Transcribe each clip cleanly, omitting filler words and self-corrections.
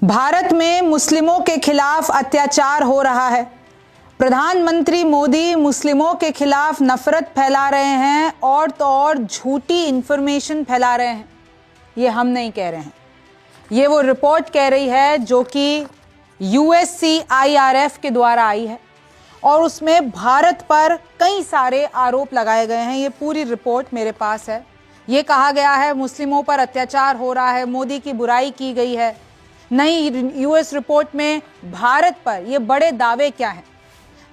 भारत में मुस्लिमों के खिलाफ अत्याचार हो रहा है। प्रधानमंत्री मोदी मुस्लिमों के खिलाफ नफरत फैला रहे हैं और तो और झूठी इंफॉर्मेशन फैला रहे हैं। ये हम नहीं कह रहे हैं, ये वो रिपोर्ट कह रही है जो कि USCIRF के द्वारा आई है और उसमें भारत पर कई सारे आरोप लगाए गए हैं। ये पूरी रिपोर्ट मेरे पास है। ये कहा गया है मुस्लिमों पर अत्याचार हो रहा है, मोदी की बुराई की गई है। नई US रिपोर्ट में भारत पर ये बड़े दावे क्या हैं?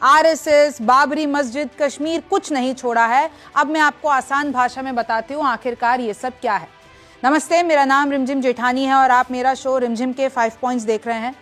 RSS, बाबरी मस्जिद, कश्मीर कुछ नहीं छोड़ा है। अब मैं आपको आसान भाषा में बताती हूँ आखिरकार ये सब क्या है। नमस्ते, मेरा नाम रिमझिम जेठानी है और आप मेरा शो रिमझिम के 5 पॉइंट्स देख रहे हैं।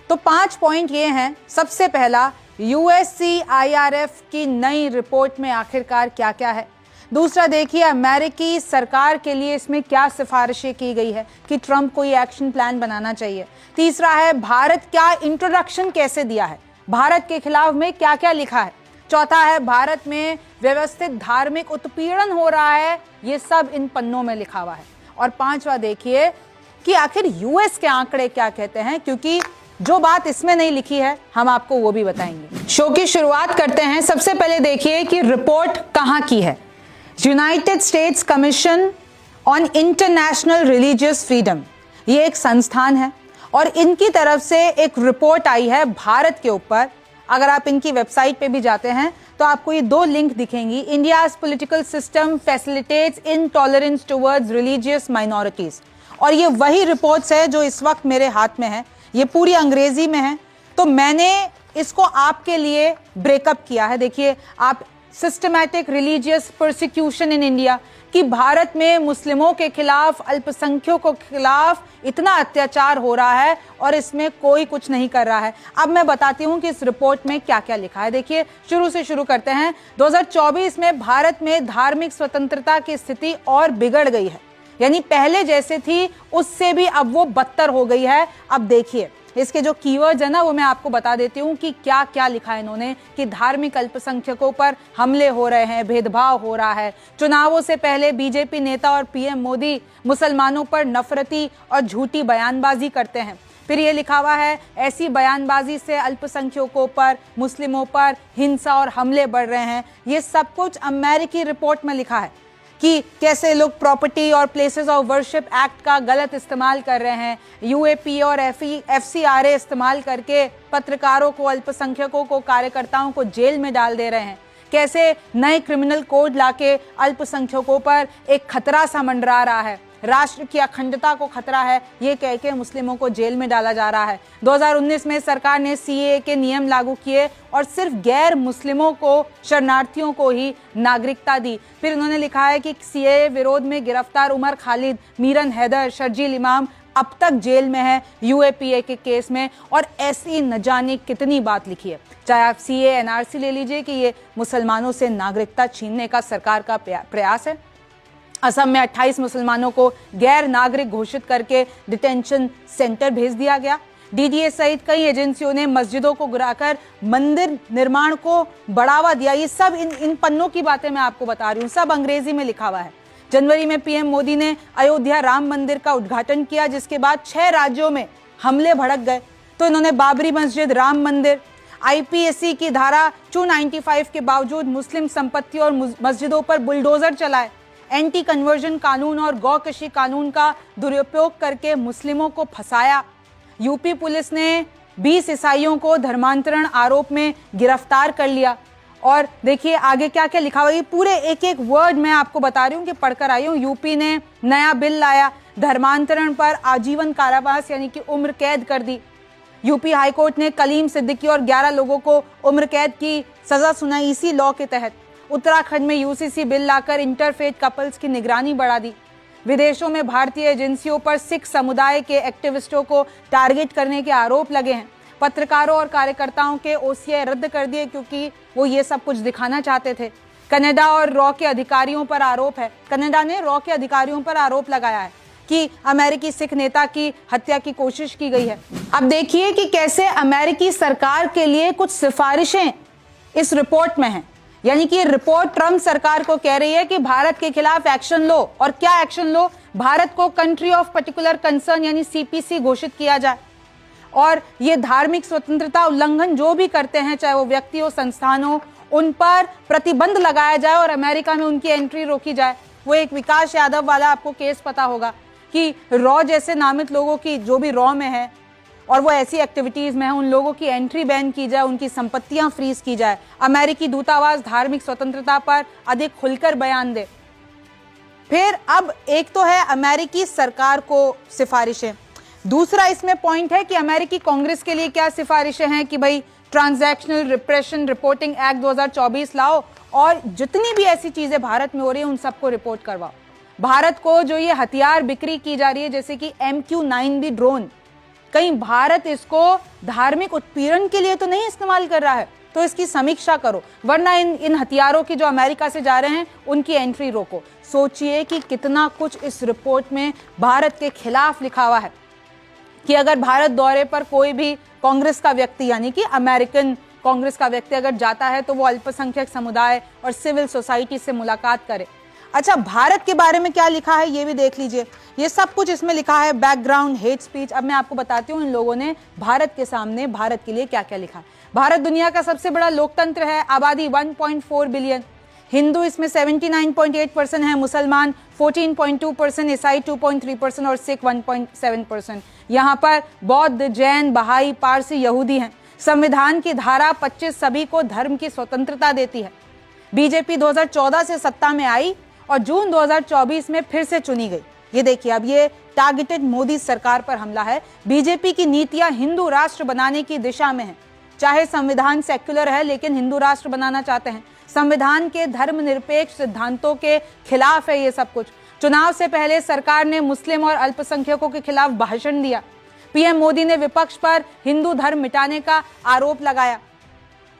तो 5 पॉइंट ये हैं। सबसे पहला, USCIRF की नई रिपोर्ट में आखिरकार क्या क्या है। दूसरा, देखिए अमेरिकी सरकार के लिए इसमें क्या सिफारिशें की गई है कि ट्रंप को ये एक्शन प्लान बनाना चाहिए। तीसरा है, भारत क्या इंट्रोडक्शन कैसे दिया है, भारत के खिलाफ में क्या क्या लिखा है। चौथा है, भारत में व्यवस्थित धार्मिक उत्पीड़न हो रहा है, ये सब इन पन्नों में लिखा हुआ है। और पांचवा देखिए कि आखिर US के आंकड़े क्या कहते हैं, क्योंकि जो बात इसमें नहीं लिखी है हम आपको वो भी बताएंगे। शो की शुरुआत करते हैं। सबसे पहले देखिए कि रिपोर्ट कहां की है। United states commission on international religious freedom, ये एक संस्थान है और इनकी तरफ से एक रिपोर्ट आई है भारत के ऊपर। अगर आप इनकी वेबसाइट पे भी जाते हैं तो आपको ये 2 लिंक दिखेंगी। India's political system facilitates intolerance towards religious minorities, और ये वही रिपोर्ट्स है जो इस वक्त मेरे हाथ में है। ये पूरी अंग्रेजी में है, तो मैंने इसको आपके लिए ब्रेकअप किया है। देखिए आप, systematic religious prosecution in India, कि भारत में मुस्लिमों के खिलाफ, अल्पसंख्यकों के खिलाफ इतना अत्याचार हो रहा है और इसमें कोई कुछ नहीं कर रहा है। अब मैं बताती हूं कि इस रिपोर्ट में क्या क्या लिखा है। देखिए शुरू से शुरू करते हैं। 2024 में भारत में धार्मिक स्वतंत्रता की स्थिति और बिगड़ गई है, यानी पहले जैसे थी उससे भी अब वो बदतर हो गई है। अब देखिए इसके जो कीवर्ड्स है ना, वो मैं आपको बता देती हूँ कि क्या क्या लिखा है इन्होंने। कि धार्मिक अल्पसंख्यकों पर हमले हो रहे हैं, भेदभाव हो रहा है। चुनावों से पहले बीजेपी नेता और PM मोदी मुसलमानों पर नफरती और झूठी बयानबाजी करते हैं। फिर ये लिखा हुआ है, ऐसी बयानबाजी से अल्पसंख्यकों पर, मुस्लिमों पर हिंसा और हमले बढ़ रहे हैं। ये सब कुछ अमेरिकी रिपोर्ट में लिखा है कि कैसे लोग प्रॉपर्टी और प्लेसेस ऑफ वर्शिप एक्ट का गलत इस्तेमाल कर रहे हैं। UAP और FCRA इस्तेमाल करके पत्रकारों को, अल्पसंख्यकों को, कार्यकर्ताओं को जेल में डाल दे रहे हैं। कैसे नए क्रिमिनल कोड लाके अल्पसंख्यकों पर एक खतरा सा मंडरा रहा है, राष्ट्र की अखंडता को खतरा है, ये कह के मुस्लिमों को जेल में डाला जा रहा है। 2019 में सरकार ने CAA के नियम लागू किए और सिर्फ गैर मुस्लिमों को, शरणार्थियों को ही नागरिकता दी। फिर उन्होंने लिखा है कि CAA विरोध में गिरफ्तार उमर खालिद, मीरन हैदर, शर्जील इमाम अब तक जेल में है UAPA के केस में। और ऐसी न जाने कितनी बात लिखी है। चाहे आप CAA NRC ले लीजिए कि ये मुसलमानों से नागरिकता छीनने का सरकार का प्रयास है। असम में 28 मुसलमानों को गैर नागरिक घोषित करके डिटेंशन सेंटर भेज दिया गया। DDA सहित कई एजेंसियों ने मस्जिदों को गिराकर मंदिर निर्माण को बढ़ावा दिया। ये सब इन पन्नों की बातें मैं आपको बता रही हूँ, सब अंग्रेजी में लिखा हुआ है। जनवरी में PM मोदी ने अयोध्या राम मंदिर का उद्घाटन किया, जिसके बाद 6 राज्यों में हमले भड़क गए। तो इन्होंने बाबरी मस्जिद, राम मंदिर, IPAC की धारा 295 के बावजूद मुस्लिम संपत्ति और मस्जिदों पर बुलडोजर चलाए। एंटी कन्वर्जन कानून और गौकशी कानून का दुरुपयोग करके मुस्लिमों को फंसाया। UP पुलिस ने 20 ईसाइयों को धर्मांतरण आरोप में गिरफ्तार कर लिया। और देखिए आगे क्या क्या लिखा हुआ है, पूरे एक एक वर्ड मैं आपको बता रही हूँ कि पढ़कर आई हूँ। UP ने नया बिल लाया, धर्मांतरण पर आजीवन कारावास यानी कि उम्र कैद कर दी। UP हाईकोर्ट ने कलीम सिद्दीकी और 11 लोगों को उम्र कैद की सजा सुनाई इसी लॉ के तहत। उत्तराखंड में UCC बिल लाकर इंटरफेथ कपल्स की निगरानी बढ़ा दी। विदेशों में भारतीय एजेंसियों पर सिख समुदाय के एक्टिविस्टों को टारगेट करने के आरोप लगे हैं। पत्रकारों और कार्यकर्ताओं के OCI रद्द कर दिए क्योंकि वो ये सब कुछ दिखाना चाहते थे। कनाडा और रॉ के अधिकारियों पर आरोप है, कनाडा ने रॉ के अधिकारियों पर आरोप लगाया है कि अमेरिकी सिख नेता की हत्या की कोशिश की गई है। अब देखिए कि कैसे अमेरिकी सरकार के लिए कुछ सिफारिशें इस रिपोर्ट में हैं। यानी कि रिपोर्ट ट्रंप सरकार को कह रही है कि भारत के खिलाफ एक्शन लो। और क्या एक्शन लो? भारत को कंट्री ऑफ पर्टिकुलर कंसर्न यानी CPC घोषित किया जाए। और ये धार्मिक स्वतंत्रता उल्लंघन जो भी करते हैं, चाहे वो व्यक्ति हो, संस्थान हो, उन पर प्रतिबंध लगाया जाए और अमेरिका में उनकी एंट्री रोकी जाए। वो एक विकास यादव वाला आपको केस पता होगा कि रॉ जैसे नामित लोगों की, जो भी रॉ में है और वो ऐसी एक्टिविटीज में है, उन लोगों की एंट्री बैन की जाए, उनकी संपत्तियां फ्रीज की जाए। अमेरिकी दूतावास धार्मिक स्वतंत्रता पर अधिक खुलकर बयान दे। फिर अब एक तो है अमेरिकी सरकार को सिफारिशें, दूसरा इसमें पॉइंट है कि अमेरिकी कांग्रेस के लिए क्या सिफारिशें हैं कि भाई ट्रांजैक्शनल रिप्रेशन रिपोर्टिंग एक्ट 2024 लाओ और जितनी भी ऐसी चीजें भारत में हो रही है उन सबको रिपोर्ट करवाओ। भारत को जो ये हथियार बिक्री की जा रही है, जैसे कि MQ-9B ड्रोन, कहीं भारत इसको धार्मिक उत्पीड़न के लिए तो नहीं इस्तेमाल कर रहा है, तो इसकी समीक्षा करो, वरना इन हथियारों की जो अमेरिका से जा रहे हैं उनकी एंट्री रोको। सोचिए कि कितना कुछ इस रिपोर्ट में भारत के खिलाफ लिखा हुआ है कि अगर भारत दौरे पर कोई भी कांग्रेस का व्यक्ति, यानी कि अमेरिकन कांग्रेस का व्यक्ति अगर जाता है तो वो अल्पसंख्यक समुदाय और सिविल सोसाइटी से मुलाकात करे। अच्छा, भारत के बारे में क्या लिखा है ये भी देख लीजिए। ये सब कुछ इसमें लिखा है, बैकग्राउंड, हेट स्पीच। अब मैं आपको बताती हूँ इन लोगों ने भारत के सामने, भारत के लिए क्या क्या लिखा है। भारत दुनिया का सबसे बड़ा लोकतंत्र है, आबादी 1.4 बिलियन, हिंदू इसमें 79.8% है, मुसलमान 14.2%, ईसाई 2.3% और सिख 1.7%। यहाँ पर बौद्ध, जैन, बहाई, पारसी, यहूदी हैं। संविधान की धारा 25 सभी को धर्म की स्वतंत्रता देती है। बीजेपी 2014 से सत्ता में आई और जून 2024 में फिर से चुनी गई। ये देखिए, अब ये टारगेटेड मोदी सरकार पर हमला है। बीजेपी की नीतियां हिंदू राष्ट्र बनाने की दिशा में है। चाहे संविधान सेक्युलर है लेकिन हिंदू राष्ट्र बनाना चाहते हैं। संविधान के धर्मनिरपेक्ष सिद्धांतों के खिलाफ है ये सब कुछ। चुनाव से पहले सरकार ने मुस्लिम और अल्पसंख्यकों के खिलाफ भाषण दिया। पीएम मोदी ने विपक्ष पर हिंदू धर्म मिटाने का आरोप लगाया।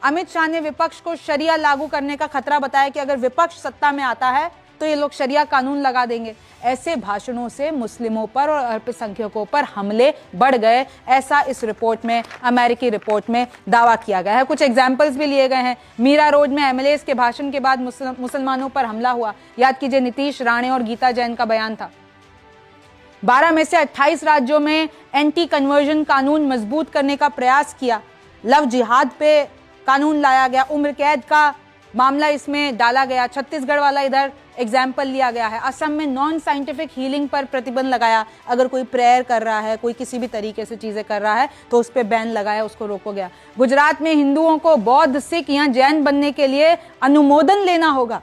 अमित शाह ने विपक्ष को शरिया लागू करने का खतरा बताया कि अगर विपक्ष सत्ता में आता है तो ये लोग शरिया कानून लगा देंगे। ऐसे भाषणों से मुस्लिमों पर और अल्पसंख्यकों पर हमले बढ़ गए, ऐसा इस रिपोर्ट में, अमेरिकी रिपोर्ट में दावा किया गया है। कुछ एग्जाम्पल्स भी लिए गए हैं। मीरा रोड में एमएलए के भाषण के बाद मुसलमानों पर हमला हुआ। याद कीजिए, नीतीश राणे और गीता जैन का बयान था। 12 में से 28 राज्यों में एंटी कन्वर्जन कानून मजबूत करने का प्रयास किया। लव जिहाद पे कानून लाया गया। उम्र कैद का मामला इसमें डाला गया। छत्तीसगढ़ वाला इधर एग्जाम्पल लिया गया है। असम में नॉन साइंटिफिक हीलिंग पर प्रतिबंध लगाया। अगर कोई प्रेयर कर रहा है, कोई किसी भी तरीके से चीजें कर रहा है तो उस पर बैन लगाया, उसको रोको गया। गुजरात में हिंदुओं को बौद्ध, सिख या जैन बनने के लिए अनुमोदन लेना होगा,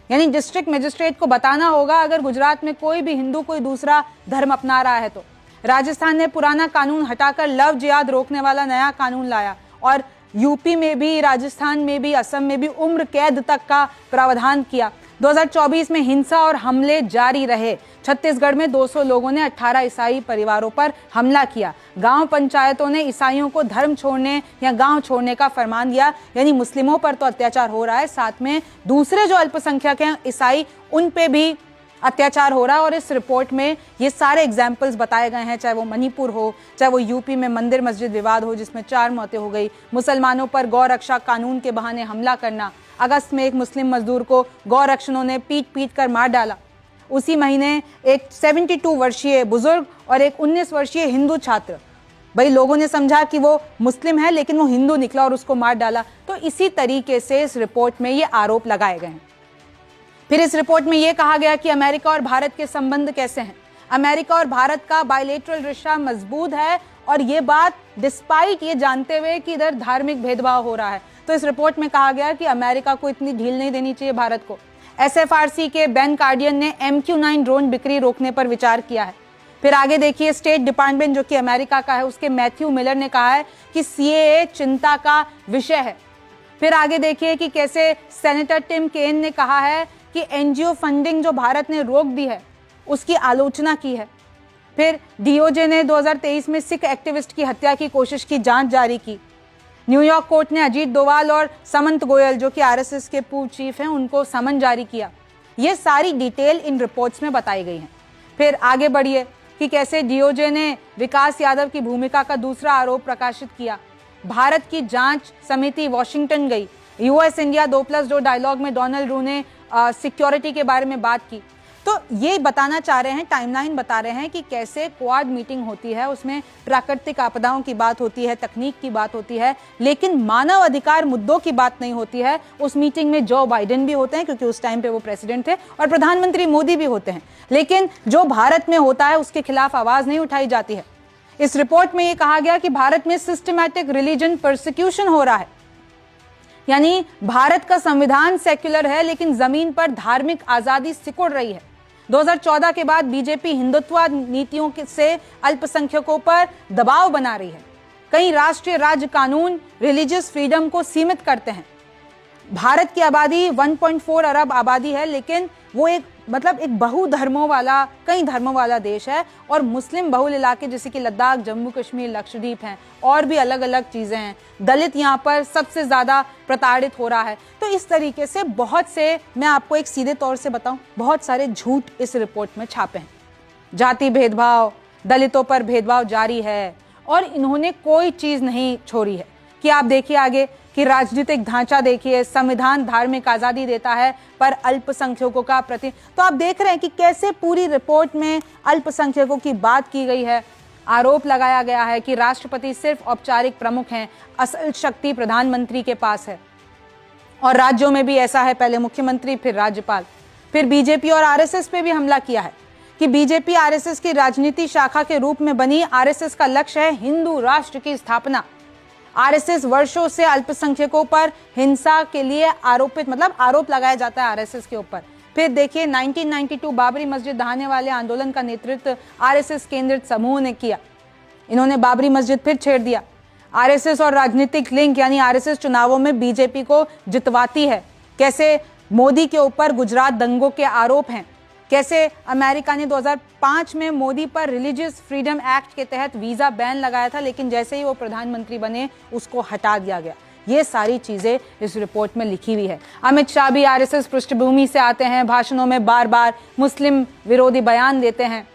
यानी डिस्ट्रिक्ट मजिस्ट्रेट को बताना होगा अगर गुजरात में कोई भी हिंदू कोई दूसरा धर्म अपना रहा है तो। राजस्थान ने पुराना कानून हटाकर लव जिहाद रोकने वाला नया कानून लाया और यूपी में भी, राजस्थान में भी, असम में भी उम्र कैद तक का प्रावधान किया। 2024 में हिंसा और हमले जारी रहे। छत्तीसगढ़ में 200 लोगों ने 18 ईसाई परिवारों पर हमला किया। गांव पंचायतों ने ईसाइयों को धर्म छोड़ने या गांव छोड़ने का फरमान दिया। यानी मुस्लिमों पर तो अत्याचार हो रहा है, साथ में दूसरे जो अल्पसंख्यक हैं ईसाई, उन पे भी अत्याचार हो रहा है। और इस रिपोर्ट में ये सारे एग्जाम्पल्स बताए गए हैं, चाहे वो मणिपुर हो, चाहे वो यूपी में मंदिर मस्जिद विवाद हो जिसमें 4 मौतें हो गई, मुसलमानों पर गौ रक्षा कानून के बहाने हमला करना। अगस्त में एक मुस्लिम मजदूर को गौ रक्षकों ने पीट कर मार डाला। उसी महीने एक 72 वर्षीय बुजुर्ग और एक 19 वर्षीय हिंदू छात्र, भाई लोगों ने समझा कि वो मुस्लिम है लेकिन वो हिंदू निकला और उसको मार डाला। तो इसी तरीके से इस रिपोर्ट में ये आरोप लगाए गए हैं। फिर इस रिपोर्ट में यह कहा गया कि अमेरिका और भारत के संबंध कैसे हैं। अमेरिका और भारत का बायलैटरल रिश्ता मजबूत है और ये बात डिस्पाइट ये जानते हुए कि इधर धार्मिक भेदभाव हो रहा है। तो इस रिपोर्ट में कहा गया कि अमेरिका को इतनी ढील नहीं देनी चाहिए भारत को। SFRC के बेन कार्डियन ने MQ-9 ड्रोन बिक्री रोकने पर विचार किया है। फिर आगे देखिए, स्टेट डिपार्टमेंट जो कि अमेरिका का है, उसके मैथ्यू मिलर ने कहा है कि CAA चिंता का विषय है। फिर आगे देखिए कि कैसे सेनेटर टिम केन ने कहा है कि NGO फंडिंग जो भारत ने रोक दी है उसकी आलोचना की है। फिर DOJ ने 2023 में सिख एक्टिविस्ट की हत्या की कोशिश की जांच जारी की। न्यूयॉर्क कोर्ट ने अजीत डोवाल और समंत गोयल जो कि RSS के पूर्व चीफ हैं उनको समन जारी किया। ये सारी डिटेल इन रिपोर्ट्स में बताई गई है। फिर आगे बढ़िए कि कैसे DOJ ने विकास यादव की भूमिका का दूसरा आरोप प्रकाशित किया। भारत की जांच समिति वॉशिंगटन गई। US इंडिया 2+2 डायलॉग में डोनाल्ड रू ने सिक्योरिटी के बारे में बात की। तो ये बताना चाह रहे हैं, टाइमलाइन बता रहे हैं कि कैसे क्वाड मीटिंग होती है, उसमें प्राकृतिक आपदाओं की बात होती है, तकनीक की बात होती है, लेकिन मानव अधिकार मुद्दों की बात नहीं होती है। उस मीटिंग में जो बाइडेन भी होते हैं क्योंकि उस टाइम पे वो प्रेसिडेंट थे, और प्रधानमंत्री मोदी भी होते हैं, लेकिन जो भारत में होता है उसके खिलाफ आवाज नहीं उठाई जाती है। इस रिपोर्ट में ये कहा गया कि भारत में सिस्टमैटिक रिलीजन परसिक्यूशन हो रहा है, यानी भारत का संविधान सेक्युलर है लेकिन जमीन पर धार्मिक आजादी सिकुड़ रही है। 2014 के बाद बीजेपी हिंदुत्व नीतियों से अल्पसंख्यकों पर दबाव बना रही है। कई राष्ट्रीय राज्य कानून रिलीजियस फ्रीडम को सीमित करते हैं। भारत की आबादी 1.4 अरब आबादी है, लेकिन वो एक बहुधर्मों वाला, कई धर्मों वाला देश है, और मुस्लिम बहुल इलाके जैसे कि लद्दाख, जम्मू कश्मीर, लक्षद्वीप हैं, और भी अलग अलग चीजें हैं। दलित यहाँ पर सबसे ज्यादा प्रताड़ित हो रहा है। तो इस तरीके से बहुत से, मैं आपको एक सीधे तौर से बताऊं, बहुत सारे झूठ इस रिपोर्ट में छापे हैं। जाति भेदभाव, दलितों पर भेदभाव जारी है, और इन्होंने कोई चीज नहीं छोड़ी है कि आप देखिए आगे कि राजनीतिक ढांचा देखिए, संविधान धार्मिक आजादी देता है पर अल्पसंख्यकों का प्रति, तो आप देख रहे हैं कि कैसे पूरी रिपोर्ट में अल्पसंख्यकों की बात की गई है। आरोप लगाया गया है कि राष्ट्रपति सिर्फ औपचारिक प्रमुख हैं, असल शक्ति प्रधानमंत्री के पास है, और राज्यों में भी ऐसा है, पहले मुख्यमंत्री फिर राज्यपाल। फिर बीजेपी और आरएसएस पे भी हमला किया है कि बीजेपी आरएसएस की राजनीति शाखा के रूप में बनी आरएसएस का लक्ष्य है हिंदू राष्ट्र की स्थापना। आरएसएस वर्षों से अल्पसंख्यकों पर हिंसा के लिए आरोप लगाया जाता है आरएसएस के ऊपर। फिर देखिए 1992 बाबरी मस्जिद ढहाने वाले आंदोलन का नेतृत्व आरएसएस केंद्रित समूह ने किया। इन्होंने बाबरी मस्जिद फिर छेड़ दिया। आरएसएस और राजनीतिक लिंक, यानी आरएसएस चुनावों में बीजेपी को जितवाती है। कैसे मोदी के ऊपर गुजरात दंगों के आरोप हैं, कैसे अमेरिका ने 2005 में मोदी पर रिलीजियस फ्रीडम एक्ट के तहत वीजा बैन लगाया था, लेकिन जैसे ही वो प्रधानमंत्री बने उसको हटा दिया गया। ये सारी चीजें इस रिपोर्ट में लिखी हुई है। अमित शाह भी आरएसएस पृष्ठभूमि से आते हैं, भाषणों में बार बार मुस्लिम विरोधी बयान देते हैं।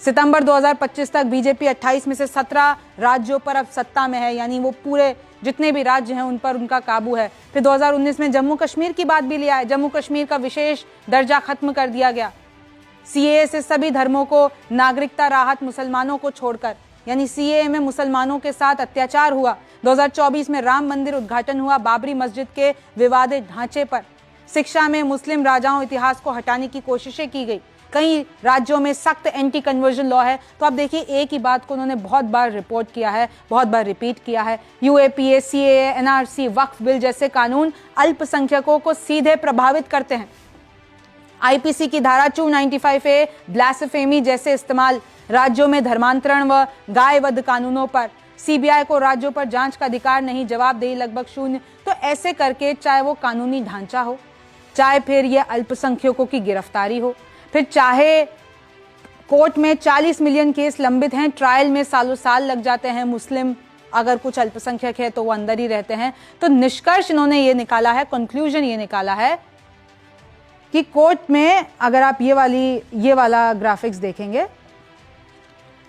सितंबर 2025 तक बीजेपी 28 में से 17 राज्यों पर अब सत्ता में है, यानी वो पूरे जितने भी राज्य हैं उन पर उनका काबू है। फिर 2019 में जम्मू कश्मीर की बात भी लिया है, जम्मू कश्मीर का विशेष दर्जा खत्म कर दिया गया। सीएए से सभी धर्मों को नागरिकता राहत, मुसलमानों को छोड़कर, यानी सीएए में मुसलमानों के साथ अत्याचार हुआ। 2024 में राम मंदिर उद्घाटन हुआ बाबरी मस्जिद के विवादित ढांचे पर। शिक्षा में मुस्लिम राजाओं इतिहास को हटाने की कोशिशें की गई। कई राज्यों में सख्त एंटी कन्वर्जन लॉ है। तो आप देखिए एक ही बात को उन्होंने बहुत बार रिपोर्ट किया है, बहुत बार रिपीट किया है। यूएपीए, सीएए, एनआरसी, वक्फ बिल जैसे कानून अल्पसंख्यकों को सीधे प्रभावित करते हैं। आईपीसी की धारा 295A ब्लास्फेमी जैसे इस्तेमाल, राज्यों में धर्मांतरण व गाय वध कानूनों पर, सीबीआई को राज्यों पर जांच का अधिकार नहीं, जवाबदेही लगभग शून्य। तो ऐसे करके चाहे वो कानूनी ढांचा हो, चाहे फिर ये अल्पसंख्यकों की गिरफ्तारी हो, फिर चाहे कोर्ट में 40 मिलियन केस लंबित हैं, ट्रायल में सालों साल लग जाते हैं, मुस्लिम अगर कुछ अल्पसंख्यक है तो वो अंदर ही रहते हैं। तो निष्कर्ष इन्होंने ये निकाला है, कंक्लूजन ये निकाला है कि कोर्ट में, अगर आप ये वाला ग्राफिक्स देखेंगे,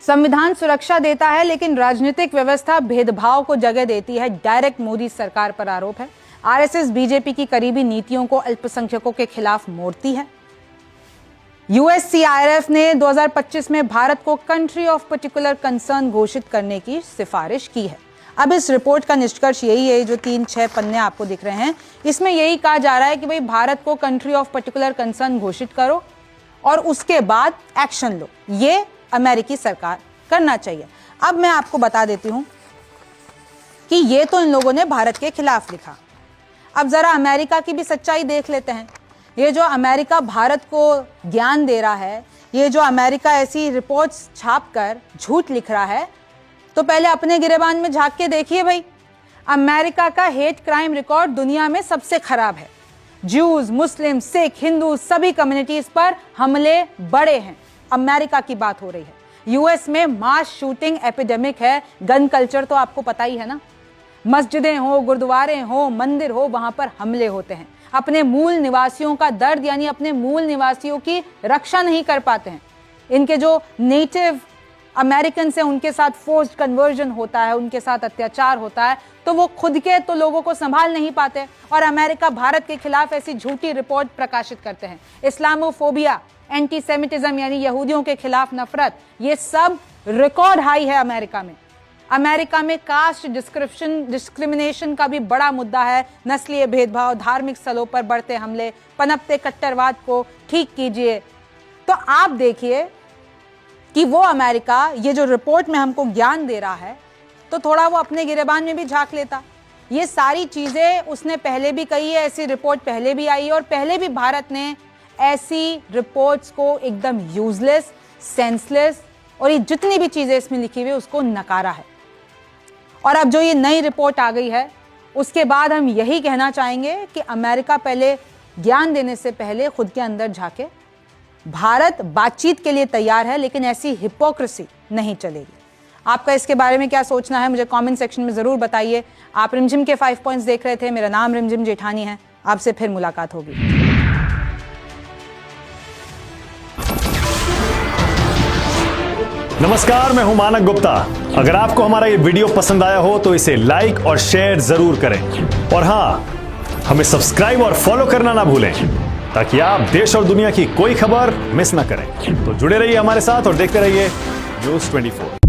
संविधान सुरक्षा देता है लेकिन राजनीतिक व्यवस्था भेदभाव को जगह देती है, डायरेक्ट मोदी सरकार पर आरोप है। आरएसएस बीजेपी की करीबी नीतियों को अल्पसंख्यकों के खिलाफ मोड़ती है। यूएससीआईआरएफ ने 2025 में भारत को कंट्री ऑफ पर्टिकुलर कंसर्न घोषित करने की सिफारिश की है। अब इस रिपोर्ट का निष्कर्ष यही है, जो 3-6 पन्ने आपको दिख रहे हैं, इसमें यही कहा जा रहा है कि भाई भारत को कंट्री ऑफ पर्टिकुलर कंसर्न घोषित करो और उसके बाद एक्शन लो। ये अमेरिकी सरकार करना चाहिए। अब मैं आपको बता देती हूं कि ये तो इन लोगों ने भारत के खिलाफ लिखा। अब जरा अमेरिका की भी सच्चाई देख लेते हैं। ये जो अमेरिका भारत को ज्ञान दे रहा है, ये जो अमेरिका ऐसी रिपोर्ट्स छापकर झूठ लिख रहा है, तो पहले अपने गिरेबान में झांक के देखिए भाई। अमेरिका का हेट क्राइम रिकॉर्ड दुनिया में सबसे खराब है। ज्यूज, मुस्लिम, सिख, हिंदू सभी कम्युनिटीज पर हमले बड़े हैं। अमेरिका की बात हो रही है। यूएस में मास शूटिंग एपिडेमिक है। गन कल्चर तो आपको पता ही है ना। मस्जिदें हो, गुरुद्वारे हो, मंदिर हो, वहां पर हमले होते हैं। अपने मूल निवासियों का दर्द, यानी अपने मूल निवासियों की रक्षा नहीं कर पाते हैं। इनके जो नेटिव अमेरिकन से उनके साथ फोर्स्ड कन्वर्जन होता है, उनके साथ अत्याचार होता है, तो वो खुद के तो लोगों को संभाल नहीं पाते और अमेरिका भारत के खिलाफ ऐसी झूठी रिपोर्ट प्रकाशित करते हैं। इस्लामोफोबिया, एंटीसेमिटिज्म यानी यहूदियों के खिलाफ नफरत, ये सब रिकॉर्ड हाई है अमेरिका में। अमेरिका में कास्ट डिस्क्रिमिनेशन का भी बड़ा मुद्दा है, नस्लीय भेदभाव, धार्मिक स्थलों पर बढ़ते हमले, पनपते कट्टरवाद को ठीक कीजिए। तो आप देखिए कि वो अमेरिका ये जो रिपोर्ट में हमको ज्ञान दे रहा है, तो थोड़ा वो अपने गिरेबान में भी झांक लेता। ये सारी चीजें उसने पहले भी कही है, ऐसी रिपोर्ट पहले भी आई है और पहले भी भारत ने ऐसी रिपोर्ट्स को एकदम यूजलेस, सेंसलेस और ये जितनी भी चीजें इसमें लिखी हुई उसको नकारा है। और अब जो ये नई रिपोर्ट आ गई है, उसके बाद हम यही कहना चाहेंगे कि अमेरिका पहले ज्ञान देने से पहले खुद के अंदर झांके। भारत बातचीत के लिए तैयार है, लेकिन ऐसी हिपोक्रेसी नहीं चलेगी। आपका इसके बारे में क्या सोचना है, मुझे कमेंट सेक्शन में जरूर बताइए। आप रिमझिम के 5 पॉइंट्स देख रहे थे। मेरा नाम रिमझिम जेठानी है। आपसे फिर मुलाकात होगी। नमस्कार, मैं हूं मानक गुप्ता। अगर आपको हमारा ये वीडियो पसंद आया हो तो इसे लाइक और शेयर जरूर करें, और हां, हमें सब्सक्राइब और फॉलो करना ना भूलें ताकि आप देश और दुनिया की कोई खबर मिस ना करें। तो जुड़े रहिए हमारे साथ और देखते रहिए न्यूज़ 24।